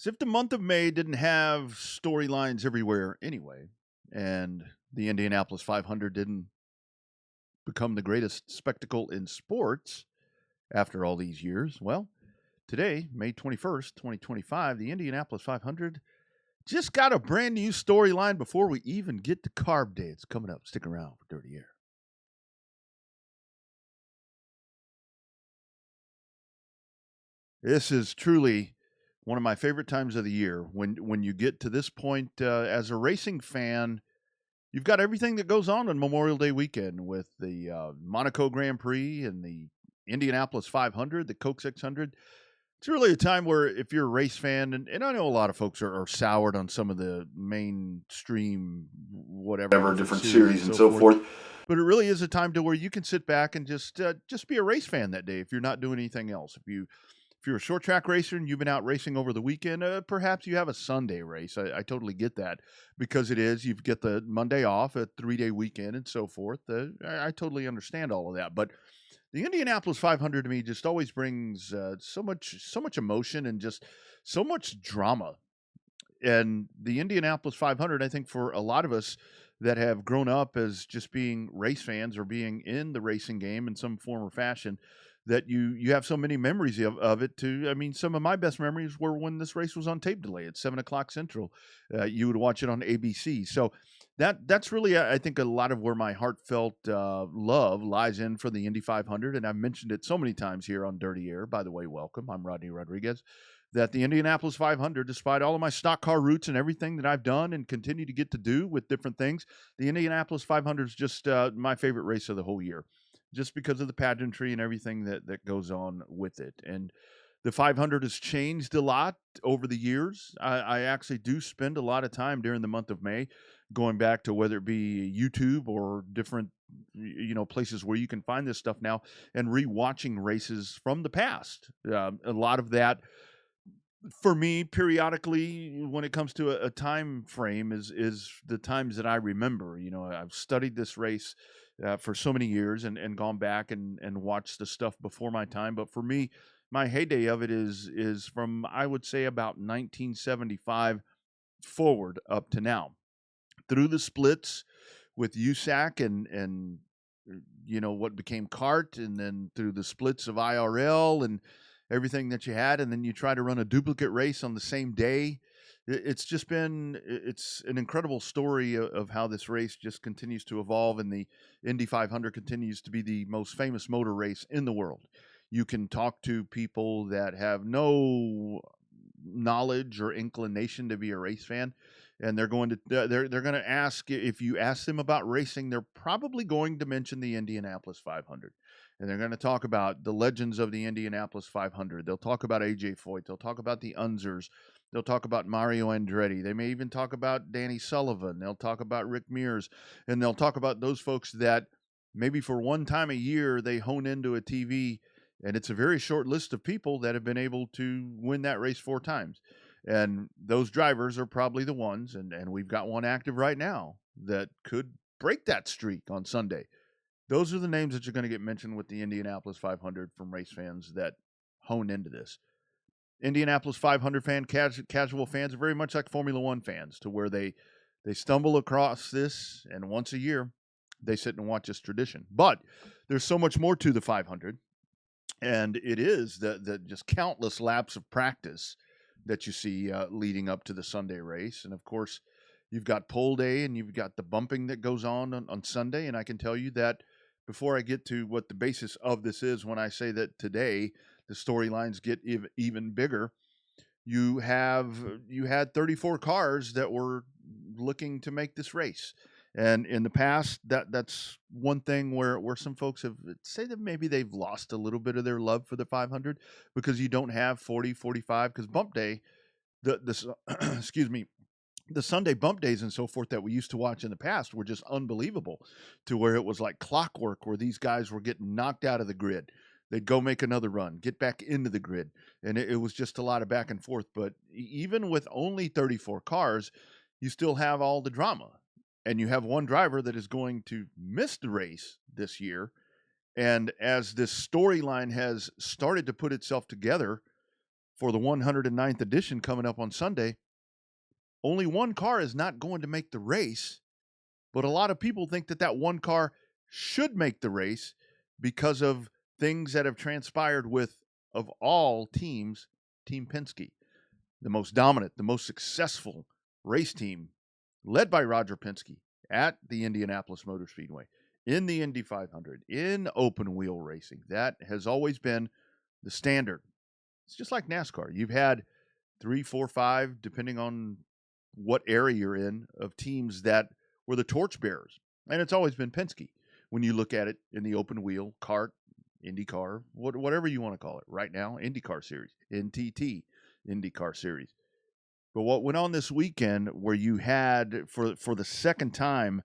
As if the month of May didn't have storylines everywhere anyway, and the Indianapolis 500 didn't become the greatest spectacle in sports after all these years. Well, today, May 21st, 2025, the Indianapolis 500 just got a brand new storyline before we even get to Carb Day. It's coming up. Stick around for Dirty Air. This is truly one of my favorite times of the year when you get to this point as a racing fan. You've got everything that goes on Memorial Day weekend with the Monaco Grand Prix and the Indianapolis 500, the Coke 600. It's really a time where if you're a race fan, and I know a lot of folks are soured on some of the mainstream, whatever, different series and so forth. But it really is a time to where you can sit back and just be a race fan that day if you're not doing anything else. If you're a short track racer and you've been out racing over the weekend, perhaps you have a Sunday race. I totally get that because you get the Monday off, a 3-day weekend and so forth. I totally understand all of that. But the Indianapolis 500 to me just always brings so much emotion and just so much drama. And the Indianapolis 500, I think for a lot of us that have grown up as just being race fans or being in the racing game in some form or fashion, that you have so many memories of it too. I mean, some of my best memories were when this race was on tape delay at 7:00 Central. You would watch it on ABC. So that's really, I think, a lot of where my heartfelt love lies in for the Indy 500. And I've mentioned it so many times here on Dirty Air. By the way, welcome. I'm Rodney Rodriguez. That the Indianapolis 500, despite all of my stock car roots and everything that I've done and continue to get to do with different things, the Indianapolis 500 is just my favorite race of the whole year, just because of the pageantry and everything that goes on with it. And the 500 has changed a lot over the years. I actually do spend a lot of time during the month of May going back to whether it be YouTube or different places where you can find this stuff now and rewatching races from the past. A lot of that for me periodically when it comes to a time frame is the times that I remember. I've studied this race for so many years and gone back and watched the stuff before my time. But for me, my heyday of it is from, I would say, about 1975 forward up to now, through the splits with USAC and what became CART, and then through the splits of IRL and everything that you had, and then you try to run a duplicate race on the same day. It's an incredible story of how this race just continues to evolve, and the Indy 500 continues to be the most famous motor race in the world. You can talk to people that have no knowledge or inclination to be a race fan, and they're going to ask, if you ask them about racing, they're probably going to mention the Indianapolis 500. And they're going to talk about the legends of the Indianapolis 500. They'll talk about A.J. Foyt. They'll talk about the Unzers. They'll talk about Mario Andretti. They may even talk about Danny Sullivan. They'll talk about Rick Mears. And they'll talk about those folks that maybe for one time a year they hone into a TV. And it's a very short list of people that have been able to win that race 4 times. And those drivers are probably the ones, and we've got one active right now that could break that streak on Sunday. Those are the names that you're going to get mentioned with the Indianapolis 500 from race fans that hone into this. Indianapolis 500 casual fans are very much like Formula One fans, to where they stumble across this, and once a year they sit and watch this tradition. But there's so much more to the 500, and it is the just countless laps of practice that you see leading up to the Sunday race. And of course, you've got pole day and you've got the bumping that goes on Sunday. And I can tell you that before I get to what the basis of this is, when I say that today the storylines get even bigger, you had 34 cars that were looking to make this race. And in the past, that's one thing where some folks have say that maybe they've lost a little bit of their love for the 500 because you don't have 40, 45, because bump day, excuse me, the Sunday bump days and so forth that we used to watch in the past were just unbelievable, to where it was like clockwork, where these guys were getting knocked out of the grid. They'd go make another run, get back into the grid. And it was just a lot of back and forth. But even with only 34 cars, you still have all the drama. And you have one driver that is going to miss the race this year. And as this storyline has started to put itself together for the 109th edition coming up on Sunday, only one car is not going to make the race, but a lot of people think that that one car should make the race because of things that have transpired with, of all teams, Team Penske, the most dominant, the most successful race team led by Roger Penske at the Indianapolis Motor Speedway, in the Indy 500, in open wheel racing. That has always been the standard. It's just like NASCAR. You've had 3, 4, 5, depending on what area you're in, of teams that were the torchbearers. And it's always been Penske when you look at it in the open wheel, kart, IndyCar, whatever you want to call it. Right now, IndyCar Series, NTT, IndyCar Series. But what went on this weekend, where you had, for the second time,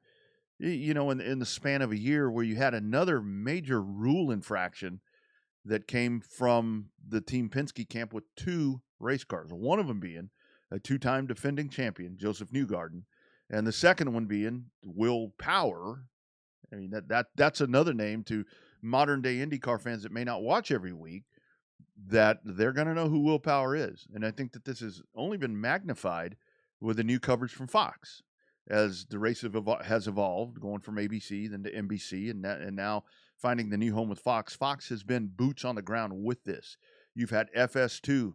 in the span of a year, where you had another major rule infraction that came from the Team Penske camp with 2 race cars, one of them being a 2-time defending champion, Joseph Newgarden, and the second one being Will Power. I mean, that's another name to modern-day IndyCar fans that may not watch every week, that they're going to know who Will Power is. And I think that this has only been magnified with the new coverage from Fox as the race has evolved, going from ABC then to NBC, and now finding the new home with Fox. Fox has been boots on the ground with this. You've had FS2.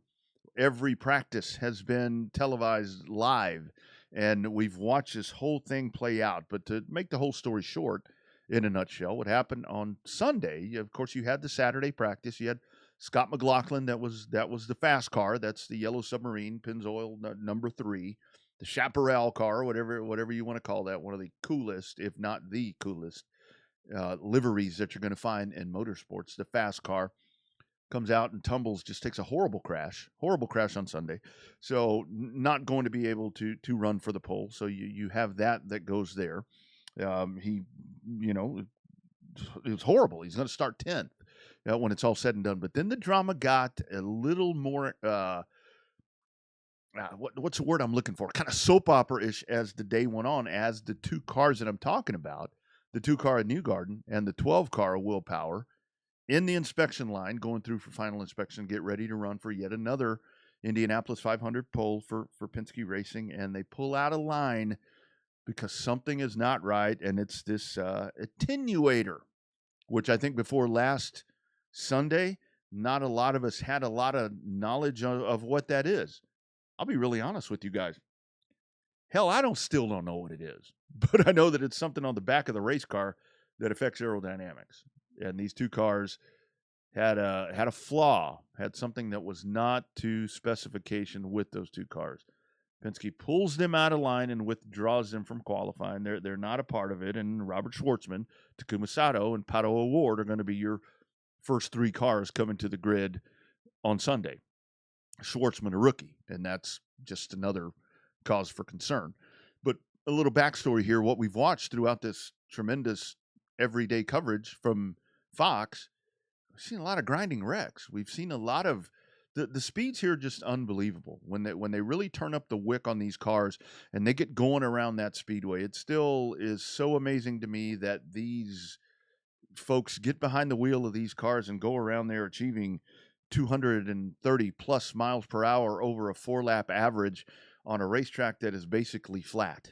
Every practice has been televised live, and we've watched this whole thing play out. But to make the whole story short, in a nutshell, what happened on Sunday, of course, you had the Saturday practice. You had Scott McLaughlin, that was the fast car. That's the Yellow Submarine, Pennzoil number 3. The Chaparral car, whatever you want to call that, one of the coolest, if not the coolest, liveries that you're going to find in motorsports. The fast car comes out and tumbles, just takes a horrible crash on Sunday. So not going to be able to run for the pole. So you have that goes there. He, it was horrible. He's going to start 10th when it's all said and done. But then the drama got a little more, what's the word I'm looking for? Kind of soap opera-ish as the day went on, as the 2 cars that I'm talking about, the 2 car at Newgarden and the 12 car of Will Power, in the inspection line, going through for final inspection, get ready to run for yet another Indianapolis 500 pole for Penske Racing, and they pull out a line because something is not right, and it's this attenuator, which I think before last Sunday, not a lot of us had a lot of knowledge of what that is. I'll be really honest with you guys. Hell, I still don't know what it is, but I know that it's something on the back of the race car that affects aerodynamics. And these 2 cars had a flaw, had something that was not to specification with those 2 cars. Penske pulls them out of line and withdraws them from qualifying. They're not a part of it. And Robert Schwartzman, Takuma Sato, and Pato O'Ward are going to be your first 3 cars coming to the grid on Sunday. Schwartzman, a rookie, and that's just another cause for concern. But a little backstory here, what we've watched throughout this tremendous everyday coverage from Fox, we've seen a lot of grinding wrecks. We've seen a lot of the speeds here are just unbelievable. When they really turn up the wick on these cars and they get going around that speedway, it still is so amazing to me that these folks get behind the wheel of these cars and go around there achieving 230 plus miles per hour over a 4-lap average on a racetrack that is basically flat.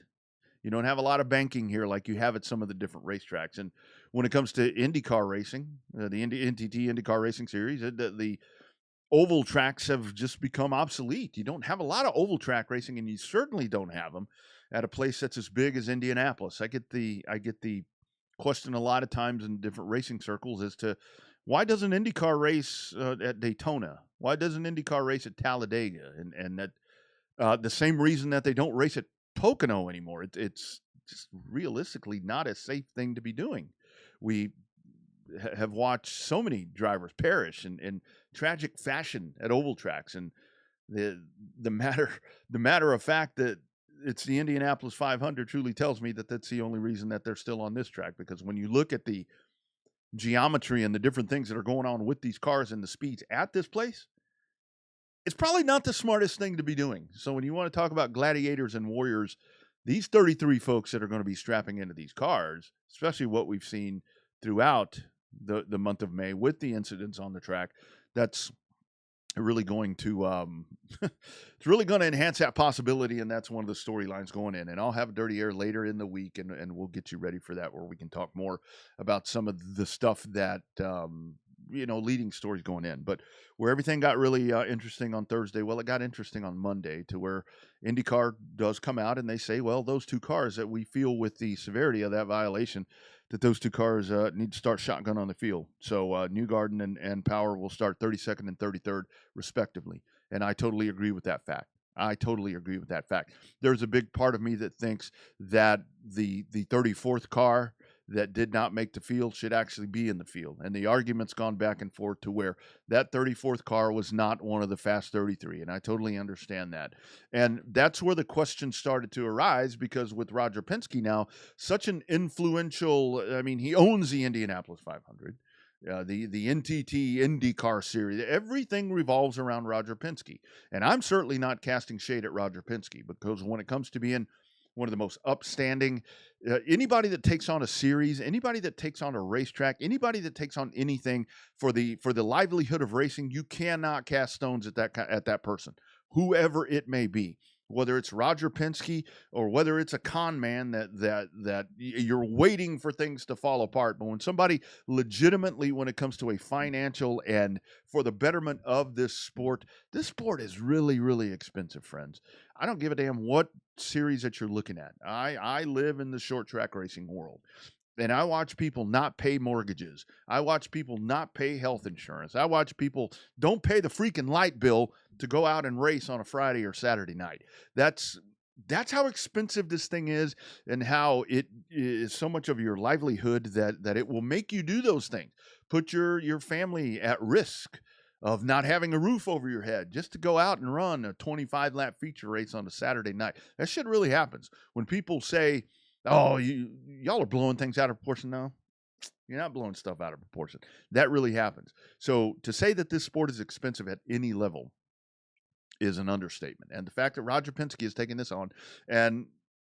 You don't have a lot of banking here like you have at some of the different racetracks. And when it comes to IndyCar racing, the NTT IndyCar Racing Series, the oval tracks have just become obsolete. You don't have a lot of oval track racing, and you certainly don't have them at a place that's as big as Indianapolis. I get the question a lot of times in different racing circles as to why doesn't IndyCar race at Daytona? Why doesn't IndyCar race at Talladega? And that the same reason that they don't race at Pocono anymore. It's just realistically not a safe thing to be doing. We have watched so many drivers perish in tragic fashion at oval tracks, and the matter of fact that it's the Indianapolis 500 truly tells me that that's the only reason that they're still on this track. Because when you look at the geometry and the different things that are going on with these cars and the speeds at this place, it's probably not the smartest thing to be doing. So when you want to talk about gladiators and warriors, these 33 folks that are going to be strapping into these cars, especially what we've seen throughout the month of May with the incidents on the track, that's really going to it's really going to enhance that possibility, and that's one of the storylines going in. And I'll have Dirty Air later in the week, and we'll get you ready for that, where we can talk more about some of the stuff that leading stories going in. But where everything got really interesting on Thursday, well, it got interesting on Monday, to where IndyCar does come out and they say, well, those two cars that we feel with the severity of that violation, that those two cars need to start shotgun on the field. So Newgarden and Power will start 32nd and 33rd, respectively. And I totally agree with that fact. There's a big part of me that thinks that the 34th car that did not make the field should actually be in the field. And the argument's gone back and forth to where that 34th car was not one of the Fast 33. And I totally understand that. And that's where the question started to arise, because with Roger Penske now, such an influential, he owns the Indianapolis 500. The NTT IndyCar series, everything revolves around Roger Penske. And I'm certainly not casting shade at Roger Penske, because when it comes to being one of the most upstanding, anybody that takes on a series, anybody that takes on a racetrack, anybody that takes on anything for the livelihood of racing, you cannot cast stones at that person, whoever it may be. Whether it's Roger Penske or whether it's a con man that you're waiting for things to fall apart. But when somebody legitimately, when it comes to a financial and for the betterment of this sport is really, really expensive, friends. I don't give a damn what series that you're looking at. I live in the short track racing world. And I watch people not pay mortgages. I watch people not pay health insurance. I watch people don't pay the freaking light bill to go out and race on a Friday or Saturday night. That's how expensive this thing is, and how it is so much of your livelihood that it will make you do those things. Put your family at risk of not having a roof over your head just to go out and run a 25-lap feature race on a Saturday night. That shit really happens. When people say, oh, y'all are blowing things out of proportion. No, you're not blowing stuff out of proportion. That really happens. So to say that this sport is expensive at any level is an understatement. And the fact that Roger Penske is taking this on, and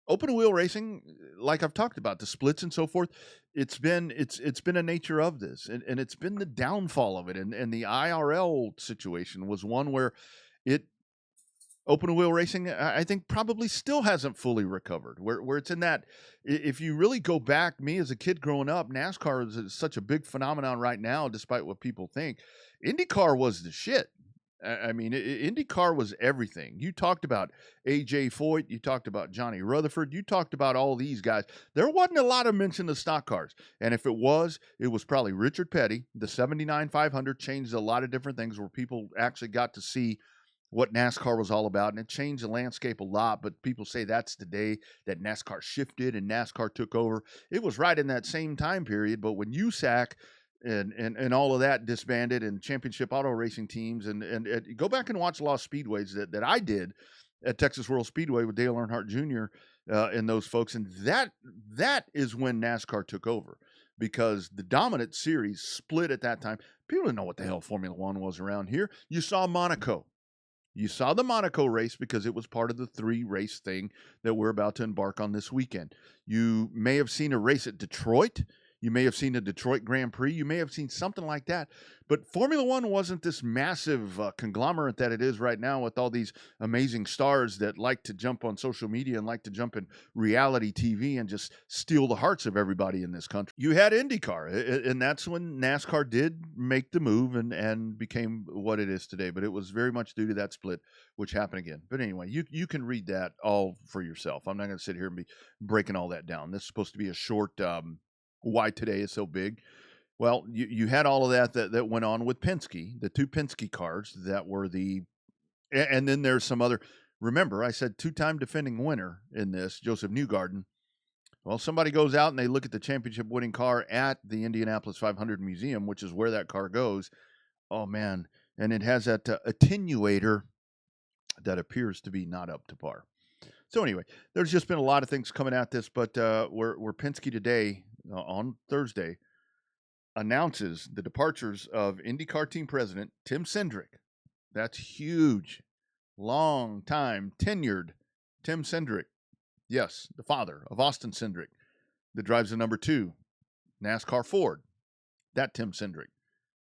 open wheel racing, like I've talked about, the splits and so forth, it's been a nature of this, and it's been the downfall of it. And the IRL situation was one where open wheel racing, I think, probably still hasn't fully recovered. Where it's in that, if you really go back, me as a kid growing up, NASCAR is such a big phenomenon right now, despite what people think. IndyCar was the shit. IndyCar was everything. You talked about A.J. Foyt, you talked about Johnny Rutherford, you talked about all these guys. There wasn't a lot of mention of stock cars. And if it was probably Richard Petty. The 79 500 changed a lot of different things, where people actually got to see what NASCAR was all about, and it changed the landscape a lot. But people say that's the day that NASCAR shifted and NASCAR took over. It was right in that same time period. But when USAC and all of that disbanded, and championship auto racing teams, and go back and watch Lost Speedways that I did at Texas World Speedway with Dale Earnhardt Jr. And those folks, and that is when NASCAR took over, because the dominant series split at that time. People didn't know what the hell Formula One was around here. You saw Monaco. You saw the Monaco race because it was part of the 3-race thing that we're about to embark on this weekend. You may have seen a race at Detroit. You may have seen a Detroit Grand Prix. You may have seen something like that. But Formula One wasn't this massive conglomerate that it is right now, with all these amazing stars that like to jump on social media and like to jump in reality TV and just steal the hearts of everybody in this country. You had IndyCar, and that's when NASCAR did make the move and became what it is today. But it was very much due to that split, which happened again. But anyway, you can read that all for yourself. I'm not going to sit here and be breaking all that down. This is supposed to be a short why today is so big. Well, you had all of that went on with Penske, the two Penske cars that were and then there's some other. Remember, I said 2-time defending winner in this, Joseph Newgarden. Well, somebody goes out and they look at the championship winning car at the Indianapolis 500 Museum, which is where that car goes. Oh man, and it has that attenuator that appears to be not up to par. So anyway, there's just been a lot of things coming at this, but where Penske today, on Thursday, announces the departures of IndyCar team president Tim Cindric. That's huge. Long time tenured Tim Cindric. Yes, the father of Austin Cindric, that drives the number 2 NASCAR Ford. That Tim Cindric.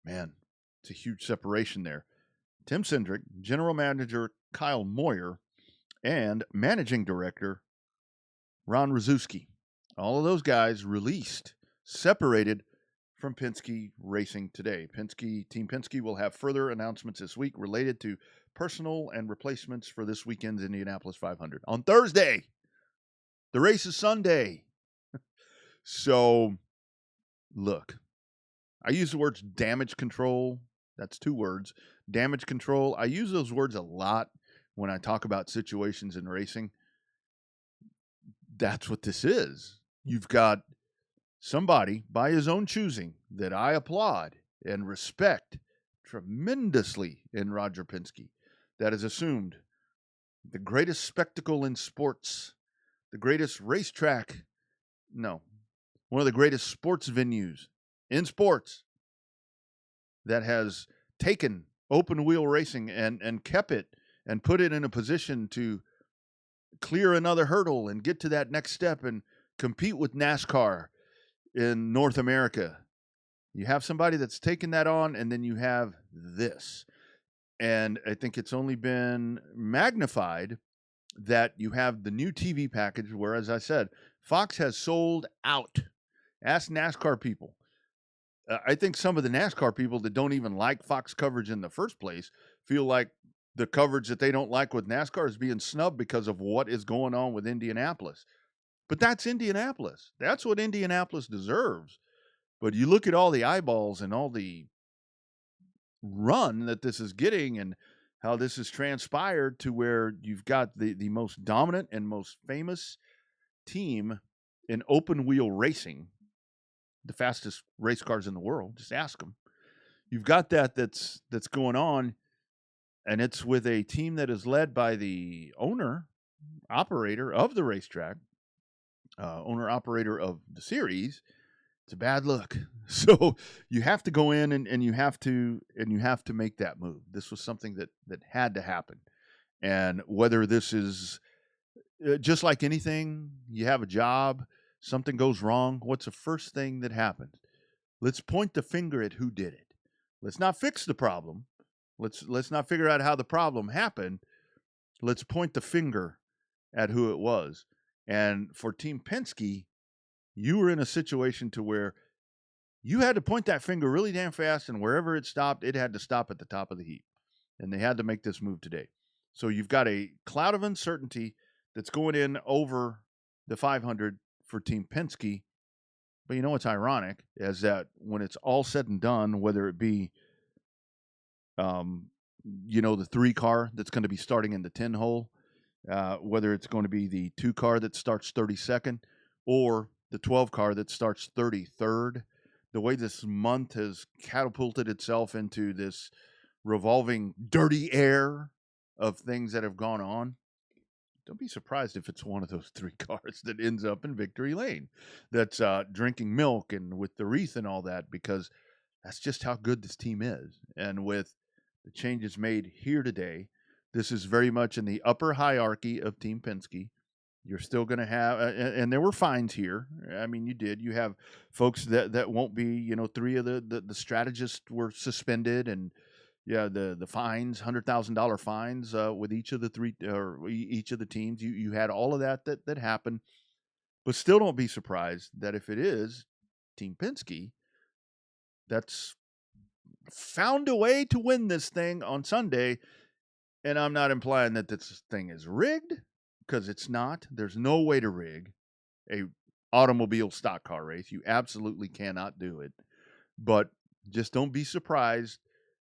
Man, it's a huge separation there. Tim Cindric, General Manager Kyle Moyer, and Managing Director Ron Rzuski. All of those guys released, separated from Penske Racing today. Team Penske will have further announcements this week related to personal and replacements for this weekend's Indianapolis 500. On Thursday, the race is Sunday. So, look, I use the words damage control. That's 2 words. Damage control. I use those words a lot when I talk about situations in racing. That's what this is. You've got somebody by his own choosing that I applaud and respect tremendously in Roger Penske that has assumed the greatest spectacle in sports, the greatest racetrack, no, one of the greatest sports venues in sports that has taken open wheel racing and kept it and put it in a position to clear another hurdle and get to that next step and compete with NASCAR in North America. You have somebody that's taken that on, and then you have this. And I think it's only been magnified that you have the new TV package where, as I said, Fox has sold out. Ask NASCAR people. I think some of the NASCAR people that don't even like Fox coverage in the first place feel like the coverage that they don't like with NASCAR is being snubbed because of what is going on with Indianapolis. But that's Indianapolis. That's what Indianapolis deserves. But you look at all the eyeballs and all the run that this is getting and how this has transpired to where you've got the most dominant and most famous team in open wheel racing, the fastest race cars in the world. Just ask them. You've got that's going on, and it's with a team that is led by the owner, operator of the racetrack, owner, operator of the series. It's a bad look. So you have to go in and you have to make that move. This was something that had to happen. And whether this is just like anything, you have a job, something goes wrong, what's the first thing that happens? Let's point the finger at who did it. Let's not fix the problem. Let's not figure out how the problem happened. Let's point the finger at who it was. And for Team Penske, you were in a situation to where you had to point that finger really damn fast, and wherever it stopped, it had to stop at the top of the heap. And they had to make this move today. So you've got a cloud of uncertainty that's going in over the 500 for Team Penske. But you know what's ironic is that when it's all said and done, whether it be, the 3 car that's going to be starting in the 10 hole, whether it's going to be the 2 car that starts 32nd, or the 12 car that starts 33rd, the way this month has catapulted itself into this revolving dirty air of things that have gone on, don't be surprised if it's one of those 3 cars that ends up in victory lane that's drinking milk and with the wreath and all that, because that's just how good this team is. And with the changes made here today, this is very much in the upper hierarchy of Team Penske. You're still going to have, and there were fines here. I mean, you have folks that won't be, 3 of the strategists were suspended, and the fines, $100,000 fines with each of the 3 or each of the teams. You had all of that happened, but still don't be surprised that if it is Team Penske that's found a way to win this thing on Sunday, and I'm not implying that this thing is rigged, because it's not. There's no way to rig a automobile stock car race. You absolutely cannot do it. But just don't be surprised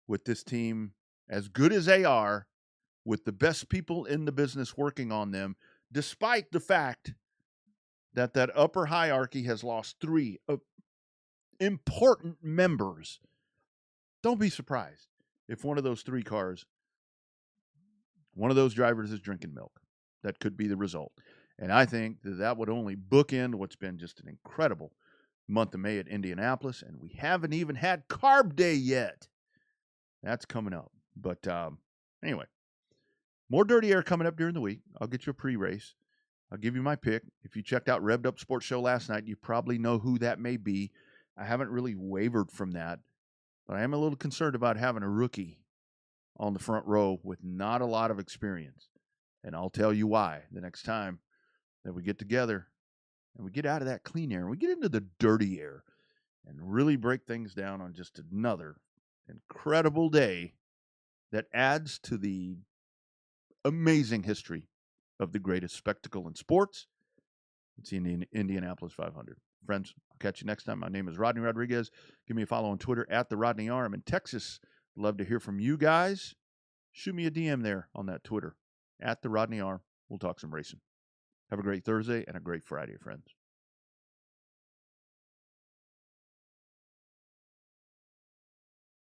with this team, as good as they are, with the best people in the business working on them, despite the fact that upper hierarchy has lost 3 important members. Don't be surprised if one of those 3 cars, one of those drivers is drinking milk. That could be the result. And I think that would only bookend what's been just an incredible month of May at Indianapolis. And we haven't even had Carb Day yet. That's coming up. But anyway, more dirty air coming up during the week. I'll get you a pre-race. I'll give you my pick. If you checked out Revved Up Sports Show last night, you probably know who that may be. I haven't really wavered from that, but I am a little concerned about having a rookie on the front row with not a lot of experience. And I'll tell you why the next time that we get together and we get out of that clean air and we get into the dirty air and really break things down on just another incredible day that adds to the amazing history of the greatest spectacle in sports. It's the Indianapolis 500. Friends, I'll catch you next time. My name is Rodney Rodriguez. Give me a follow on Twitter at the Rodney R. I'm in Texas. Love to hear from you guys. Shoot me a DM there on that Twitter at the Rodney R. We'll talk some racing. Have a great Thursday and a great Friday, friends.